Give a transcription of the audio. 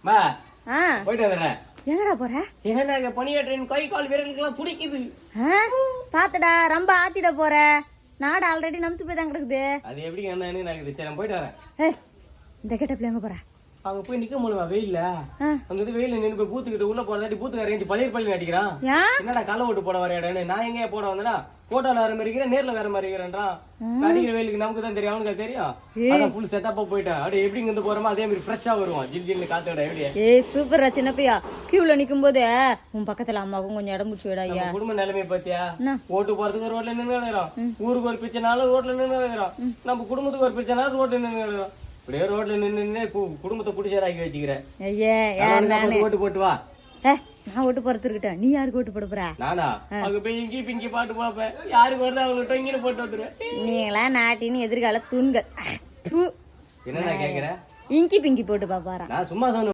மா ஆ போயிட்டு வந்துடுறேன். எங்கடா போற? சின்ன பணியாற்றின் கை கால் விரலுக்கெல்லாம் துடிக்குது. பாத்துடா ரொம்ப ஆத்திட போற. நாடு ஆல்ரெடி நம்பி போய் தான் கிடக்குது. அது எப்படி என்னன்னு எனக்கு சரி நான் போயிட்டு வரேன். இந்த கெட்டப்ல எங்க போற? அங்க போய் நிக்க முடியுமா வெயில்ல? அங்க வெயில நின்று போய் பூத்துக்கிட்டு உள்ள போறதாட்டி பூத்துக்காரன் பள்ளி அடிக்கிறான். என்னடா கள்ள ஓட்டு போட வரையாடான்னு நான் எங்க போட வந்தேன்னா போட்டோல வேற மாதிரி இருக்கிறேன், நேர்ல வேற மாதிரி இருக்கிறேன்றான். அடிக்கிற வெயிலுக்கு நமக்கு தான் தெரியும், அவனுக்கு தெரியும். அதான் ஃபுல் செட்டப்பா போயிட்டேன். அப்படியே எப்படி இருந்து போறோமோ அதே மாதிரி ஃப்ரெஷ்ஷா வருவான். ஜில் ஜில்னு காத்தோட எப்படியா? சூப்பரா சின்ன பையா. கியூல நிக்கும் போது உன் பக்கத்துல அம்மாவுக்கும் கொஞ்சம் இடம் முடிச்சு விடா. ஐயா குடும்ப நிலைமை பாத்தியா? ஓட்டு போறதுக்கு ஒரு ரோட்ல நின்று எழுதுறோம், ஊருக்கு ஒரு பிரச்சனாலும் ரோட்ல நின்று எழுதுறோம், நம்ம குடும்பத்துக்கு ஒரு பிரச்சனாலும் ரோட்ல நின்று எழுதுறோம். இப்படியே ரோட்ல நின்று குடும்பத்தை குடிசேராக்கி வச்சுக்கிறேன். ஓட்டு போட்டு வா. நான் ஓட்டு போறது இருக்கட்டும், நீ யாருக்கு ஓட்டு போட போற? நானா அங்க போய் இங்கி பிங்கி பாட்டு பாப்பேன். யாருக்கு வருது அவங்கள்ட்ட இங்கே போட்டு வந்துருவேன். நீங்களா நாட்டின் எதிர்கால தூண்கள். என்ன கேக்குற? இங்கி பிங்கி போட்டு பாப்பாரா? நான் சும்மா சொன்ன